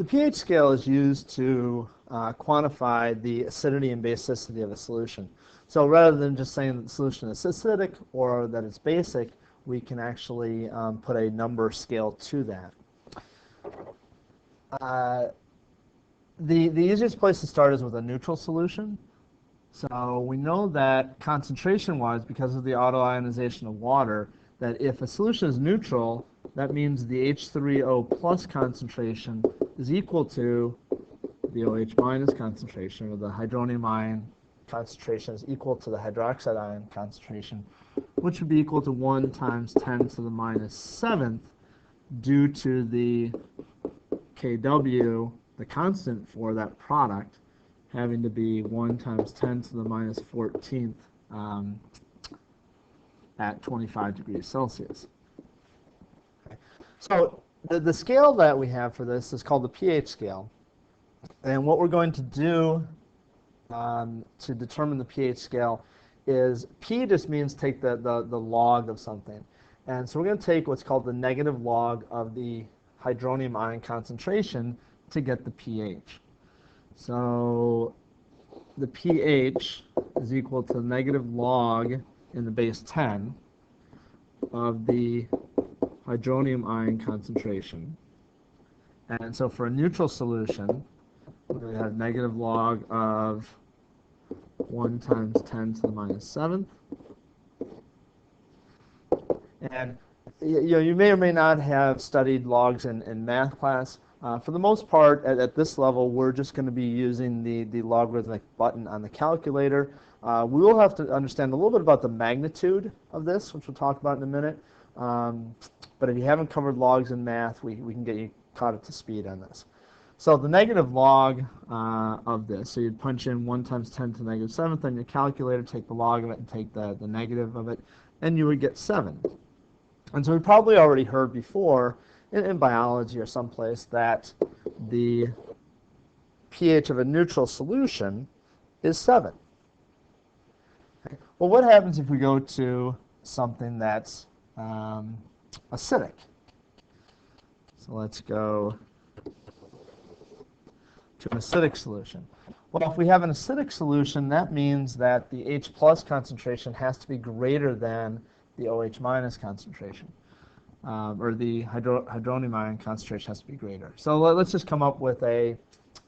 The pH scale is used to quantify the acidity and basicity of a solution. So rather than just saying that the solution is acidic or that it's basic, we can actually put a number scale to that. The easiest place to start is with a neutral solution. So we know that concentration-wise, because of the autoionization of water, that if a solution is neutral, that means the H3O plus concentration is equal to the OH minus concentration, or the hydronium ion concentration is equal to the hydroxide ion concentration, which would be equal to 1 times 10 to the minus 7th due to the Kw, the constant for that product, having to be 1 times 10 to the minus 14th at 25 degrees Celsius. Okay. So the scale that we have for this is called the pH scale. And what we're going to do to determine the pH scale is P just means take the log of something. And so we're going to take what's called the negative log of the hydronium ion concentration to get the pH. So the pH is equal to the negative log in the base 10 of the hydronium ion concentration. And so for a neutral solution, we have negative log of 1 times 10 to the minus 7th. And you may or may not have studied logs in math class. For the most part, at this level, we're just going to be using the logarithmic button on the calculator. We will have to understand a little bit about the magnitude of this, which we'll talk about in a minute. But if you haven't covered logs in math, we can get you caught up to speed on this. So the negative log of this, so you'd punch in 1 times 10 to the negative 7th on your calculator, take the log of it, and take the negative of it, and you would get 7. And so we probably already heard before in biology or someplace that the pH of a neutral solution is 7. Okay. Well, what happens if we go to something that's acidic? So let's go to an acidic solution. Well, if we have an acidic solution, that means that the H plus concentration has to be greater than the OH minus concentration, or the hydronium ion concentration has to be greater. So let's just come up with a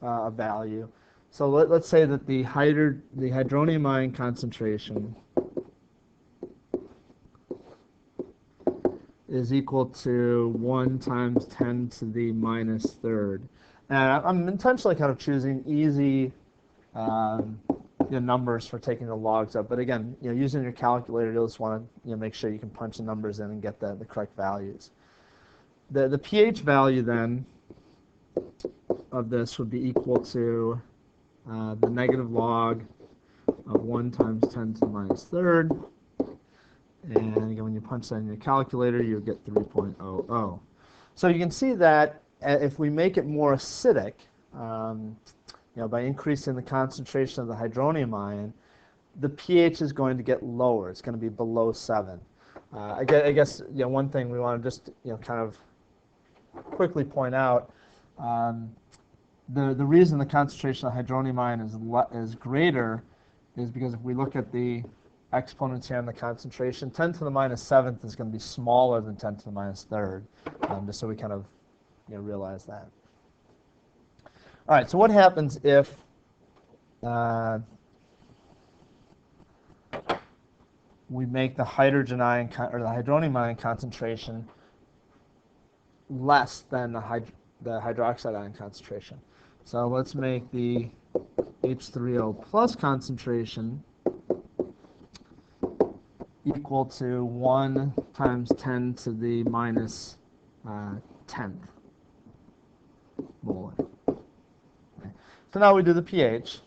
value. So let's say that the hydronium ion concentration is equal to 1 times 10 to the minus 3rd. And I'm intentionally kind of choosing easy numbers for taking the logs up. But again, using your calculator, you'll just want to make sure you can punch the numbers in and get the correct values. The pH value then of this would be equal to the negative log of 1 times 10 to the minus 3rd. And again, when you punch that in your calculator, you'll get 3.00. So you can see that if we make it more acidic, by increasing the concentration of the hydronium ion, the pH is going to get lower. It's going to be below 7. I guess one thing we want to just kind of quickly point out, the reason the concentration of hydronium ion is greater is because if we look at the exponents here on the concentration, 10 to the minus 7th is going to be smaller than 10 to the minus 3rd, just so we kind of realize that. All right, so what happens if we make the hydrogen ion or the hydronium ion concentration less than the hydroxide ion concentration? So let's make the H3O plus concentration equal to 1 times 10 to the minus 10th molar. Okay. So now we do the pH,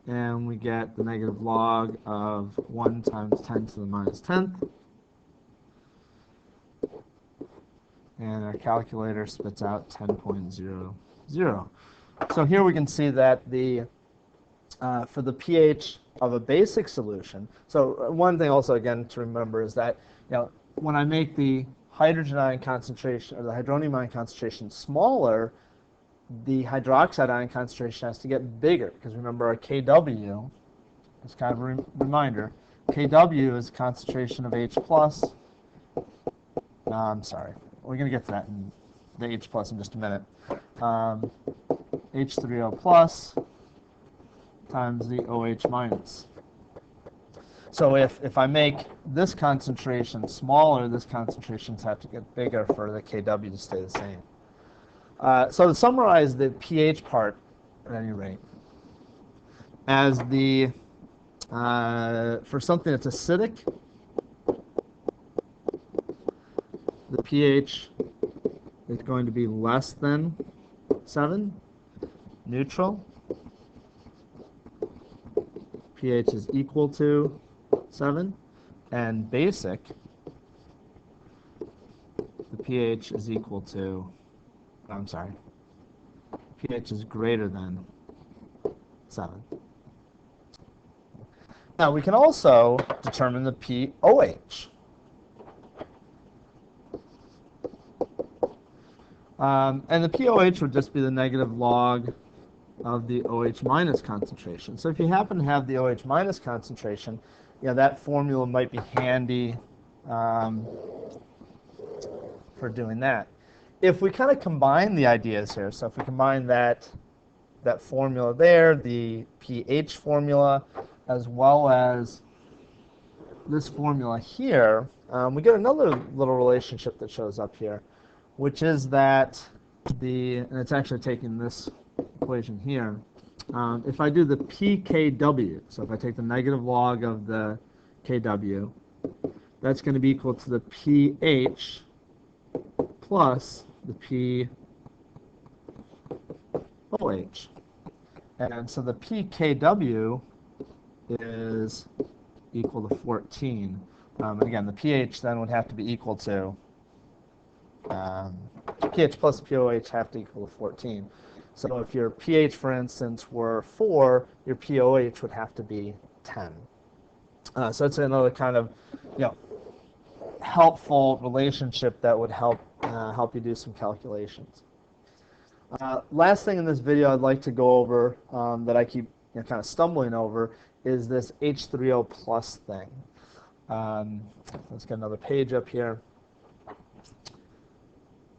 and we get the negative log of 1 times 10 to the minus 10th. And our calculator spits out 10.00. So here we can see that for the pH of a basic solution, so one thing also again to remember is that when I make the hydrogen ion concentration, or the hydronium ion concentration smaller, the hydroxide ion concentration has to get bigger, because remember our Kw, just kind of a reminder, Kw is concentration of H plus. I'm sorry, we're going to get to that in the H plus in just a minute. H3O plus times the OH minus. So if I make this concentration smaller, this concentrations have to get bigger for the Kw to stay the same. So to summarize the pH part, at any rate, as the for something that's acidic, the pH is going to be less than 7. Neutral, pH is equal to 7. And basic, the pH is equal to, I'm sorry, pH is greater than 7. Now we can also determine the pOH. And the pOH would just be the negative log of the OH minus concentration. So if you happen to have the OH minus concentration, that formula might be handy for doing that. If we kind of combine the ideas here, so if we combine that formula there, the pH formula, as well as this formula here, we get another little relationship that shows up here, which is that and it's actually taking this equation here. If I do the pKw, so if I take the negative log of the Kw, that's going to be equal to the pH plus the pOH. And so the pKw is equal to 14. And again, the pH then would have to be equal to, pH plus pOH have to equal to 14. So if your pH, for instance, were 4, your pOH would have to be 10. So it's another kind of, helpful relationship that would help you do some calculations. Last thing in this video I'd like to go over that I keep kind of stumbling over is this H3O plus thing. Let's get another page up here.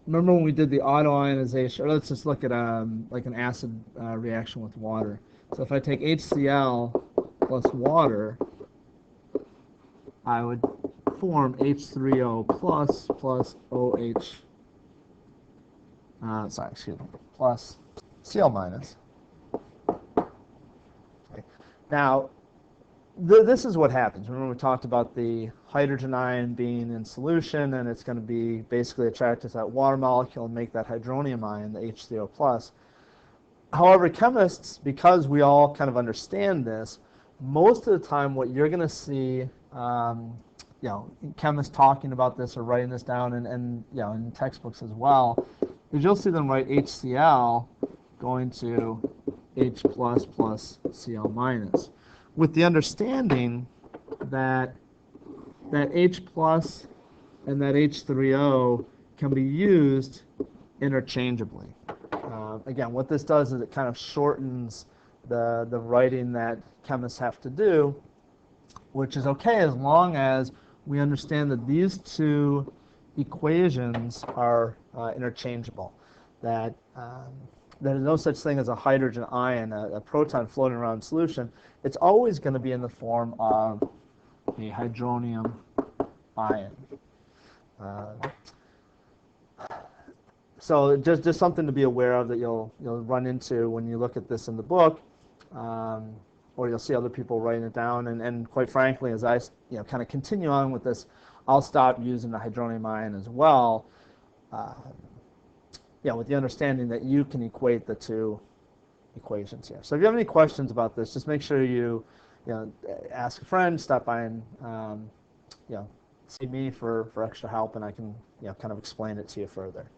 Remember when we did the auto-ionization, or let's just look at like an acid reaction with water. So if I take HCl plus water, I would form H3O plus OH, plus Cl minus. Okay. Now, this is what happens. Remember we talked about the hydrogen ion being in solution, and it's going to be basically attracted to that water molecule and make that hydronium ion, the H3O plus. However, chemists, because we all kind of understand this, most of the time what you're going to see, chemists talking about this or writing this down, and in textbooks as well, is you'll see them write HCl going to H plus Cl minus, with the understanding that H plus and that H3O can be used interchangeably. Again, what this does is it kind of shortens the writing that chemists have to do, which is okay as long as we understand that these two equations are interchangeable, that there's no such thing as a hydrogen ion, a proton floating around in solution. It's always going to be in the form of a hydronium ion. So just something to be aware of that you'll run into when you look at this in the book, or you'll see other people writing it down. And quite frankly, as I kind of continue on with this, I'll stop using the hydronium ion as well. With the understanding that you can equate the two equations here. So if you have any questions about this, just make sure you ask a friend, stop by and see me for extra help, and I can kind of explain it to you further.